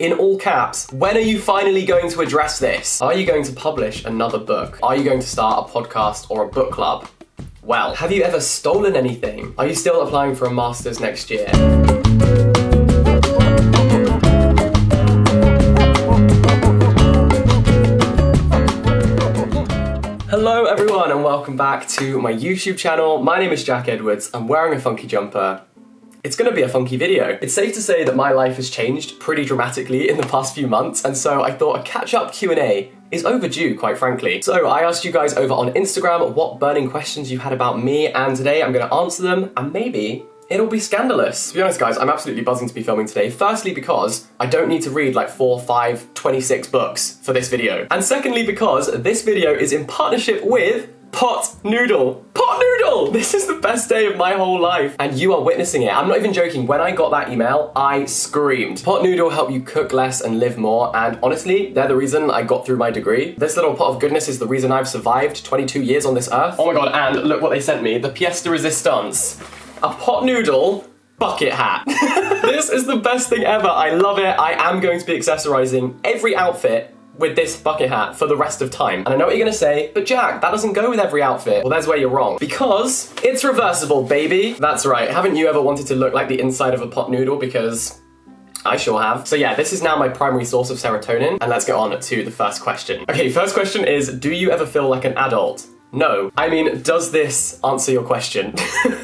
in all caps, when are you finally going to address this? Are you going to publish another book? Are you going to start a podcast or a book club? Well, have you ever stolen anything? Are you still applying for a master's next year? Hello everyone and welcome back to my YouTube channel. My name is Jack Edwards. I'm wearing a funky jumper. It's gonna be a funky video. It's safe to say that my life has changed pretty dramatically in the past few months, and so I thought a catch-up Q&A is overdue, quite frankly. So I asked you guys over on Instagram what burning questions you had about me, and today I'm gonna answer them, and maybe it'll be scandalous. To be honest guys, I'm absolutely buzzing to be filming today. Firstly because I don't need to read like 4, 5, 26 books for this video. And secondly because this video is in partnership with Pot Noodle. Pot Noodle! This is the best day of my whole life, and you are witnessing it. I'm not even joking. When I got that email, I screamed. Pot Noodle help you cook less and live more, and honestly, they're the reason I got through my degree. This little pot of goodness is the reason I've survived 22 years on this earth. Oh my god, and look what they sent me. The pièce de résistance. A Pot Noodle bucket hat. This is the best thing ever. I love it. I am going to be accessorizing every outfit with this bucket hat for the rest of time. And I know what you're gonna say, but Jack, that doesn't go with every outfit. Well, there's where you're wrong. Because it's reversible, baby. That's right. Haven't you ever wanted to look like the inside of a pot noodle? Because I sure have. So yeah, this is now my primary source of serotonin. And let's get on to the first question. Okay, first question is, do you ever feel like an adult? No. I mean, does this answer your question?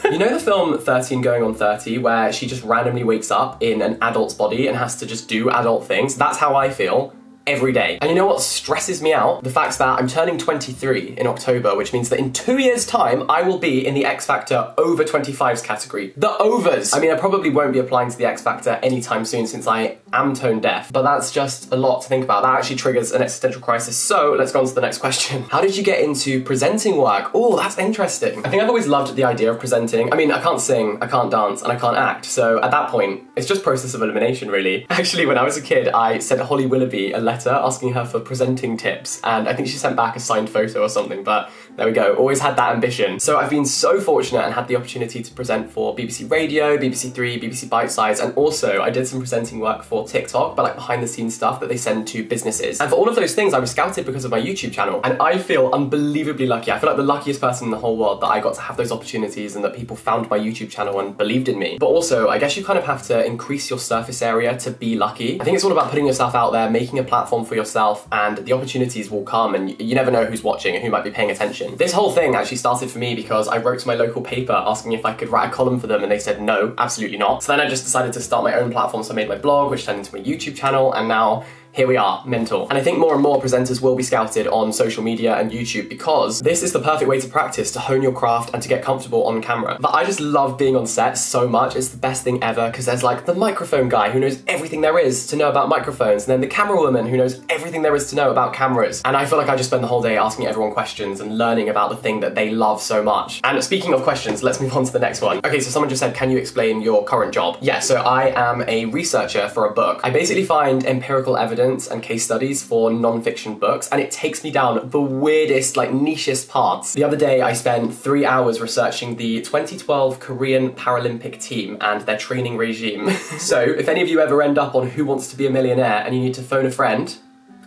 You know the film 13 Going on 30, where she just randomly wakes up in an adult's body and has to just do adult things? That's how I feel every day. And you know what stresses me out? The fact that I'm turning 23 in October, which means that in 2 years' time, I will be in the X Factor over 25s category. The overs! I mean, I probably won't be applying to the X Factor anytime soon since I am tone deaf, but that's just a lot to think about. That actually triggers an existential crisis. So let's go on to the next question. How did you get into presenting work? Oh, that's interesting. I think I've always loved the idea of presenting. I mean, I can't sing, I can't dance, and I can't act. So at that point, it's just process of elimination, really. Actually, when I was a kid, I sent Holly Willoughby a letter asking her for presenting tips, and I think she sent back a signed photo or something, but there we go, always had that ambition. So I've been so fortunate and had the opportunity to present for BBC Radio, BBC Three, BBC Bite Size, and also I did some presenting work for TikTok, but like behind the scenes stuff that they send to businesses. And for all of those things, I was scouted because of my YouTube channel, and I feel unbelievably lucky. I feel like the luckiest person in the whole world that I got to have those opportunities and that people found my YouTube channel and believed in me. But also, I guess you kind of have to increase your surface area to be lucky. I think it's all about putting yourself out there, making a platform for yourself, and the opportunities will come, and you never know who's watching and who might be paying attention. This whole thing actually started for me because I wrote to my local paper asking if I could write a column for them, and they said no, absolutely not. So then I just decided to start my own platform, so I made my blog, which turned into my YouTube channel, and now here we are, mental. And I think more and more presenters will be scouted on social media and YouTube because this is the perfect way to practice, to hone your craft and to get comfortable on camera. But I just love being on set so much. It's the best thing ever because there's like the microphone guy who knows everything there is to know about microphones, and then the camera woman who knows everything there is to know about cameras. And I feel like I just spend the whole day asking everyone questions and learning about the thing that they love so much. And speaking of questions, let's move on to the next one. Okay, so someone just said, can you explain your current job? Yeah, so I am a researcher for a book. I basically find empirical evidence and case studies for non-fiction books, and it takes me down the weirdest, like nichest paths. The other day I spent 3 hours researching the 2012 Korean Paralympic team and their training regime. So if any of you ever end up on Who Wants to Be a Millionaire and you need to phone a friend,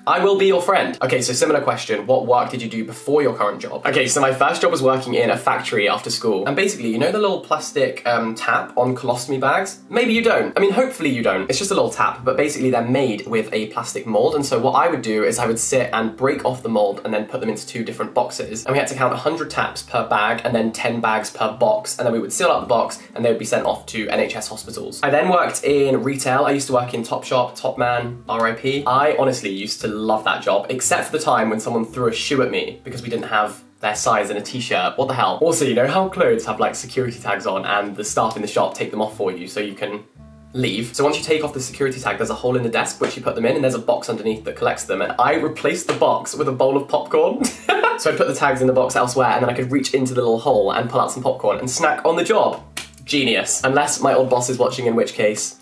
I will be your friend. Okay, so similar question. What work did you do before your current job? Okay, so my first job was working in a factory after school. And basically, you know the little plastic tap on colostomy bags? Maybe you don't. I mean, hopefully you don't. It's just a little tap, but basically they're made with a plastic mold. And so what I would do is I would sit and break off the mold and then put them into 2 different boxes. And we had to count 100 taps per bag and then 10 bags per box. And then we would seal up the box and they would be sent off to NHS hospitals. I then worked in retail. I used to work in Topshop, Topman, RIP. I honestly used to love that job, except for the time when someone threw a shoe at me because we didn't have their size in a t-shirt. What the hell? Also, you know how clothes have like security tags on and the staff in the shop take them off for you so you can leave? So once you take off the security tag, there's a hole in the desk which you put them in, and there's a box underneath that collects them, and I replaced the box with a bowl of popcorn. So I'd put the tags in the box elsewhere, and then I could reach into the little hole and pull out some popcorn and snack on the job. Genius. Unless my old boss is watching, in which case,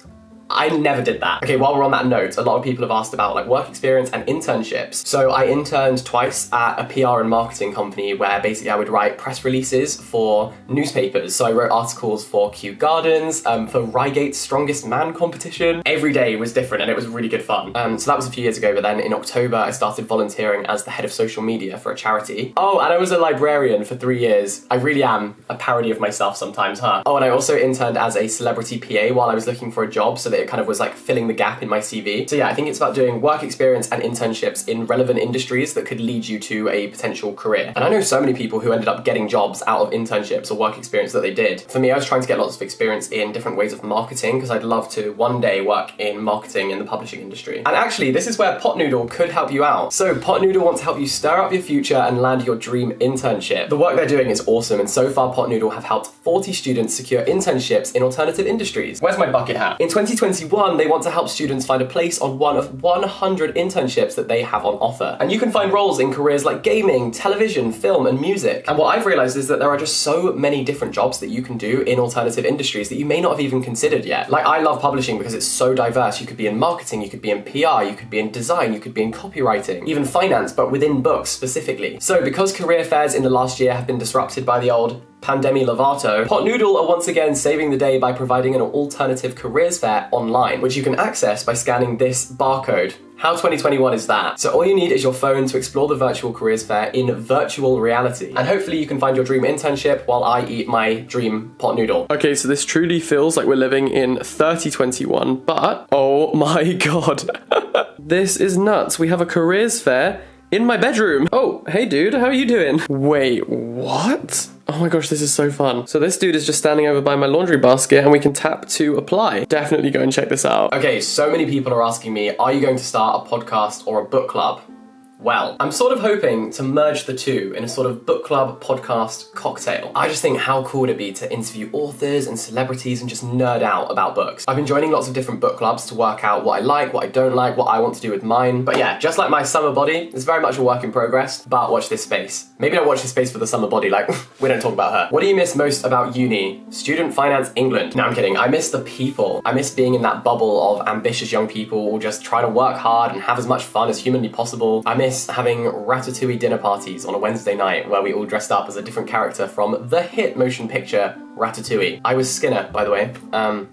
I never did that. Okay, while we're on that note, a lot of people have asked about like work experience and internships. So I interned twice at a PR and marketing company where basically I would write press releases for newspapers. So I wrote articles for Kew Gardens, for Reigate's Strongest Man competition. Every day was different and it was really good fun. So that was a few years ago, but then in October I started volunteering as the head of social media for a charity. Oh, and I was a librarian for 3 years. I really am a parody of myself sometimes, huh? Oh, and I also interned as a celebrity PA while I was looking for a job, so that it kind of was like filling the gap in my CV. So yeah, I think it's about doing work experience and internships in relevant industries that could lead you to a potential career. And I know so many people who ended up getting jobs out of internships or work experience that they did. For me, I was trying to get lots of experience in different ways of marketing because I'd love to one day work in marketing in the publishing industry. And actually, this is where Pot Noodle could help you out. So Pot Noodle wants to help you stir up your future and land your dream internship. The work they're doing is awesome, and so far Pot Noodle have helped 40 students secure internships in alternative industries. Where's my bucket hat? In 2021, they want to help students find a place on one of 100 internships that they have on offer. And you can find roles in careers like gaming, television, film, and music. And what I've realized is that there are just so many different jobs that you can do in alternative industries that you may not have even considered yet. Like, I love publishing because it's so diverse. You could be in marketing, you could be in PR, you could be in design, you could be in copywriting, even finance, but within books specifically. So because career fairs in the last year have been disrupted by the old Pandemi Lovato, Pot Noodle are once again saving the day by providing an alternative careers fair online, which you can access by scanning this barcode. How 2021 is that? So all you need is your phone to explore the virtual careers fair in virtual reality. And hopefully you can find your dream internship while I eat my dream pot noodle. Okay, so this truly feels like we're living in 3021, but oh my god. This is nuts. We have a careers fair in my bedroom. Oh, hey dude, how are you doing? Wait, what? Oh my gosh, this is so fun. So this dude is just standing over by my laundry basket and we can tap to apply. Definitely go and check this out. Okay, so many people are asking me, are you going to start a podcast or a book club? Well, I'm sort of hoping to merge the two in a sort of book club podcast cocktail. I just think how cool would it be to interview authors and celebrities and just nerd out about books. I've been joining lots of different book clubs to work out what I like, what I don't like, what I want to do with mine. But yeah, just like my summer body, it's very much a work in progress, but watch this space. Maybe don't watch this space for the summer body, like, we don't talk about her. What do you miss most about uni? Student finance England. No, I'm kidding. I miss the people. I miss being in that bubble of ambitious young people all just trying to work hard and have as much fun as humanly possible. I miss having ratatouille dinner parties on a Wednesday night where we all dressed up as a different character from the hit motion picture Ratatouille. I was Skinner, by the way.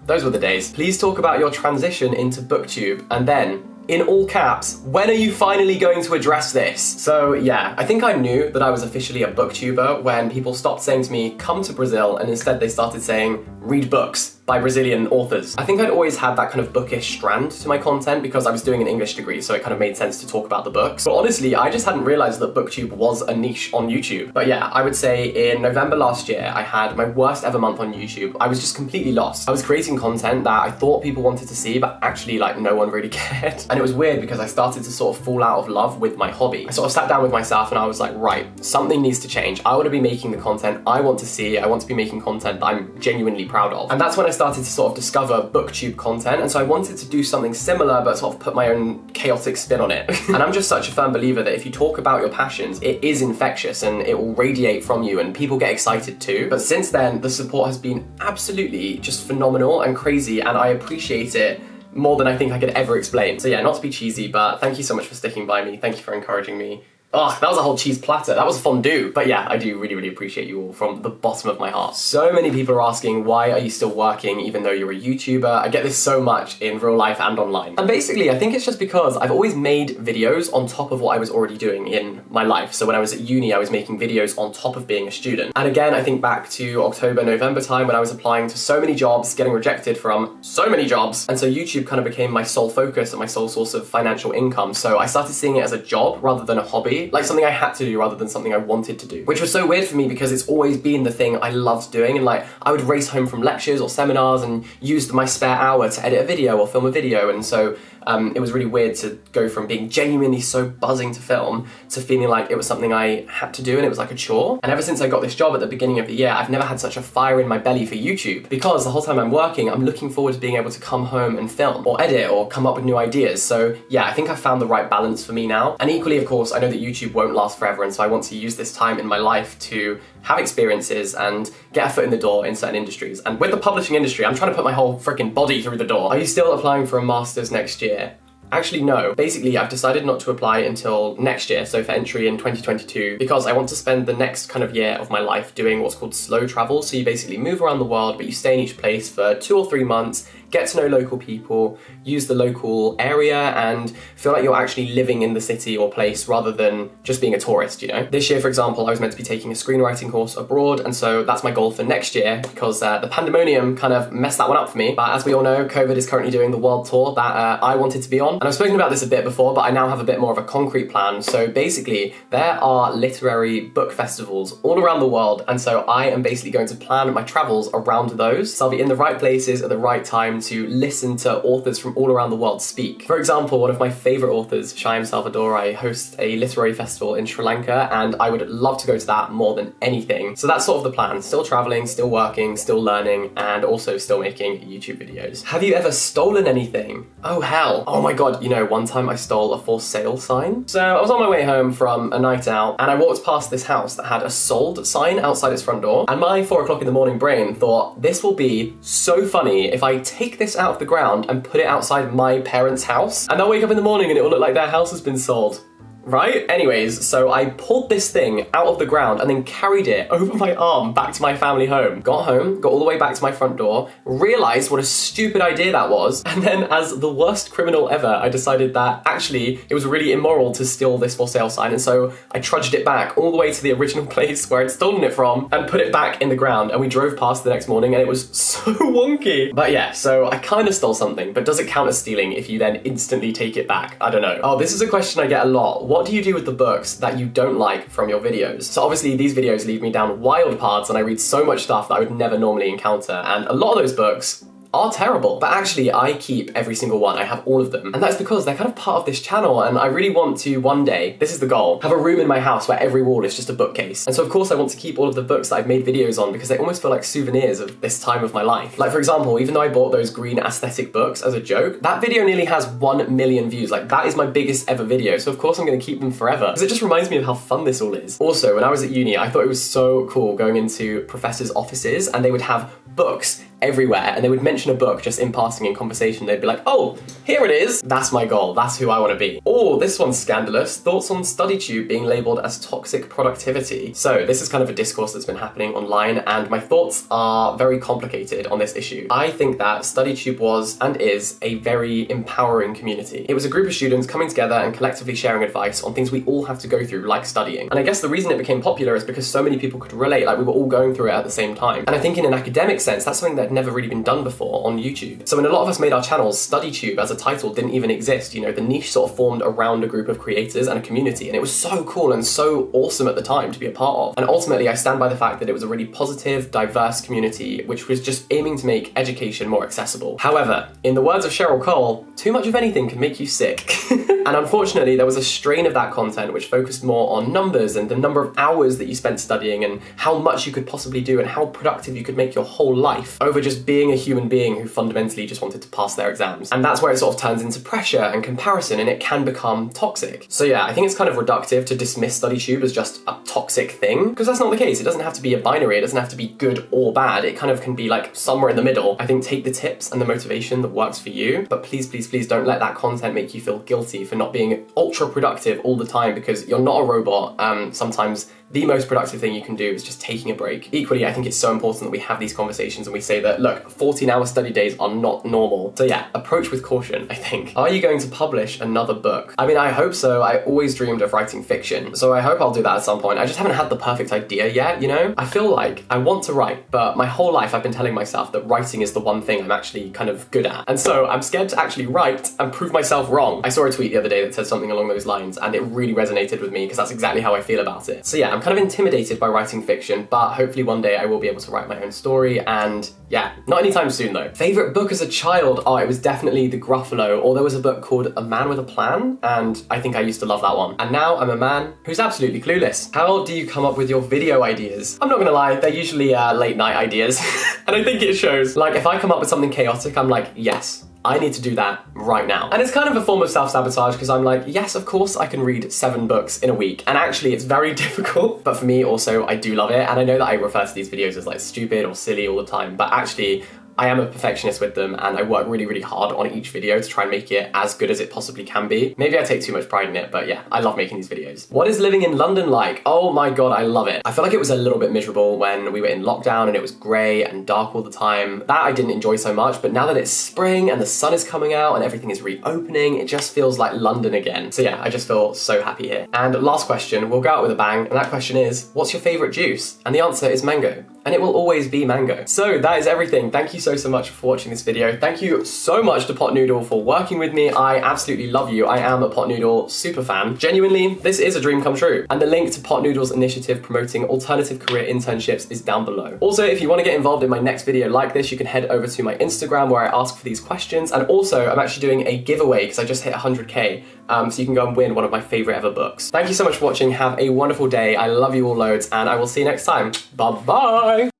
Those were the days. Please talk about your transition into Booktube, and then, in all caps, when are you finally going to address this? So yeah, I think I knew that I was officially a booktuber when people stopped saying to me, come to Brazil, and instead they started saying, read books by Brazilian authors. I think I'd always had that kind of bookish strand to my content because I was doing an English degree, so it kind of made sense to talk about the books. But honestly, I just hadn't realized that Booktube was a niche on YouTube. But yeah, I would say in November last year, I had my worst ever month on YouTube. I was just completely lost. I was creating content that I thought people wanted to see, but actually like no one really cared. And it was weird because I started to sort of fall out of love with my hobby. I sort of sat down with myself and I was like, right, something needs to change. I want to be making the content I want to see. I want to be making content that I'm genuinely proud of. And that's when I started to sort of discover Booktube content. And so I wanted to do something similar, but sort of put my own chaotic spin on it. And I'm just such a firm believer that if you talk about your passions, it is infectious and it will radiate from you and people get excited too. But since then, the support has been absolutely just phenomenal and crazy, and I appreciate it more than I think I could ever explain. So yeah, not to be cheesy, but thank you so much for sticking by me. Thank you for encouraging me. Oh, that was a whole cheese platter. That was fondue. But yeah, I do really, really appreciate you all from the bottom of my heart. So many people are asking, why are you still working even though you're a YouTuber? I get this so much in real life and online. And basically, I think it's just because I've always made videos on top of what I was already doing in my life. So when I was at uni, I was making videos on top of being a student. And again, I think back to October, November time when I was applying to so many jobs, getting rejected from so many jobs. And so YouTube kind of became my sole focus and my sole source of financial income. So I started seeing it as a job rather than a hobby, like something I had to do rather than something I wanted to do, which was so weird for me because it's always been the thing I loved doing. And like, I would race home from lectures or seminars and use my spare hour to edit a video or film a video. And so it was really weird to go from being genuinely so buzzing to film to feeling like it was something I had to do and it was like a chore. And ever since I got this job at the beginning of the year, I've never had such a fire in my belly for YouTube because the whole time I'm working, I'm looking forward to being able to come home and film or edit or come up with new ideas. So yeah, I think I've found the right balance for me now. And equally, of course, I know that YouTube won't last forever, and so I want to use this time in my life to have experiences and get a foot in the door in certain industries. And with the publishing industry, I'm trying to put my whole freaking body through the door. Are you still applying for a master's next year? Actually, no. Basically, I've decided not to apply until next year, so for entry in 2022, because I want to spend the next kind of year of my life doing what's called slow travel. So you basically move around the world, but you stay in each place for 2 or 3 months, get to know local people, use the local area, and feel like you're actually living in the city or place rather than just being a tourist, you know? This year, for example, I was meant to be taking a screenwriting course abroad, and so that's my goal for next year, because the pandemonium kind of messed that one up for me. But as we all know, COVID is currently doing the world tour that I wanted to be on. And I've spoken about this a bit before, but I now have a bit more of a concrete plan. So basically, there are literary book festivals all around the world, and so I am basically going to plan my travels around those. So I'll be in the right places at the right time to listen to authors from all around the world speak. For example, one of my favorite authors, Shyam Salvador, hosts a literary festival in Sri Lanka, and I would love to go to that more than anything. So that's sort of the plan. Still traveling, still working, still learning, and also still making YouTube videos. Have you ever stolen anything? Oh hell. Oh my god, you know, one time I stole a for sale sign. So I was on my way home from a night out, and I walked past this house that had a sold sign outside its front door, and my 4 o'clock in the morning brain thought, this will be so funny if I take this out of the ground and put it outside my parents' house, and they'll wake up in the morning and it will look like their house has been sold. Right? Anyways, so I pulled this thing out of the ground and then carried it over my arm back to my family home. Got home, got all the way back to my front door, realized what a stupid idea that was, and then as the worst criminal ever, I decided that actually it was really immoral to steal this for sale sign, and so I trudged it back all the way to the original place where I'd stolen it from and put it back in the ground, and we drove past the next morning and it was so wonky. But yeah, so I kind of stole something, but does it count as stealing if you then instantly take it back? I don't know. Oh, this is a question I get a lot. What do you do with the books that you don't like from your videos? So obviously these videos lead me down wild paths and I read so much stuff that I would never normally encounter, and a lot of those books are terrible. But actually I keep every single one. I have all of them. And that's because they're kind of part of this channel, and I really want to one day, this is the goal, have a room in my house where every wall is just a bookcase. And so of course I want to keep all of the books that I've made videos on because they almost feel like souvenirs of this time of my life. Like for example, even though I bought those green aesthetic books as a joke, that video nearly has 1 million views. Like that is my biggest ever video. So of course I'm gonna keep them forever because it just reminds me of how fun this all is. Also, when I was at uni, I thought it was so cool going into professors' offices and they would have books everywhere and they would mention a book just in passing in conversation. They'd be like, oh, here it is. That's my goal. That's who I want to be. Oh, this one's scandalous. Thoughts on studytube being labeled as toxic productivity. So this is kind of a discourse that's been happening online, and my thoughts are very complicated on this issue. I think that studytube was and is a very empowering community. It was a group of students coming together and collectively sharing advice on things we all have to go through, like studying. And I guess the reason it became popular is because so many people could relate, like we were all going through it at the same time. And I think in an academic sense, that's something that had never really been done before on YouTube. So when a lot of us made our channels, studytube as a title didn't even exist. You know, the niche sort of formed around a group of creators and a community, and it was so cool and so awesome at the time to be a part of. And ultimately, I stand by the fact that it was a really positive, diverse community, which was just aiming to make education more accessible. However, in the words of Cheryl Cole, too much of anything can make you sick. And unfortunately, there was a strain of that content which focused more on numbers and the number of hours that you spent studying and how much you could possibly do and how productive you could make your whole life over just being a human being who fundamentally just wanted to pass their exams. And that's where it sort of turns into pressure and comparison, and it can become toxic. So yeah, I think it's kind of reductive to dismiss studytube as just a toxic thing, because that's not the case. It doesn't have to be a binary. It doesn't have to be good or bad. It kind of can be like somewhere in the middle. I think take the tips and the motivation that works for you, but please, please, please don't let that content make you feel guilty for not being ultra productive all the time, because you're not a robot. Sometimes the most productive thing you can do is just taking a break. Equally, I think it's so important that we have these conversations and we say that, look, 14-hour study days are not normal. So yeah, approach with caution, I think. Are you going to publish another book? I mean, I hope so. I always dreamed of writing fiction, so I hope I'll do that at some point. I just haven't had the perfect idea yet, you know? I feel like I want to write, but my whole life I've been telling myself that writing is the one thing I'm actually kind of good at. And so I'm scared to actually write and prove myself wrong. I saw a tweet the other day that said something along those lines, and it really resonated with me because that's exactly how I feel about it. So yeah, I'm kind of intimidated by writing fiction, but hopefully one day I will be able to write my own story, and yeah, not anytime soon though. Favorite book as a child? Oh, it was definitely The Gruffalo, or there was a book called A Man with a Plan, and I think I used to love that one. And now I'm a man who's absolutely clueless. How do you come up with your video ideas? I'm not gonna lie, they're usually late night ideas, and I think it shows. Like if I come up with something chaotic, I'm like, yes, I need to do that right now. And it's kind of a form of self-sabotage because I'm like, yes, of course I can read 7 books in a week. And actually it's very difficult, but for me also, I do love it. And I know that I refer to these videos as like stupid or silly all the time, but actually I am a perfectionist with them and I work really, really hard on each video to try and make it as good as it possibly can be. Maybe I take too much pride in it, but yeah, I love making these videos. What is living in London like? Oh my God, I love it. I feel like it was a little bit miserable when we were in lockdown and it was grey and dark all the time. That I didn't enjoy so much, but now that it's spring and the sun is coming out and everything is reopening, it just feels like London again. So yeah, I just feel so happy here. And last question, we'll go out with a bang, and that question is, what's your favourite juice? And the answer is mango. And it will always be mango. So that is everything. Thank you so much for watching this video. Thank you so much to Pot Noodle for working with me. I absolutely love you. I am a Pot Noodle super fan. Genuinely, this is a dream come true. And the link to Pot Noodle's initiative promoting alternative career internships is down below. Also, if you want to get involved in my next video like this, you can head over to my Instagram where I ask for these questions. And also, I'm actually doing a giveaway because I just hit 100K. So you can go and win one of my favorite ever books. Thank you so much for watching. Have a wonderful day. I love you all loads and I will see you next time. Bye-bye.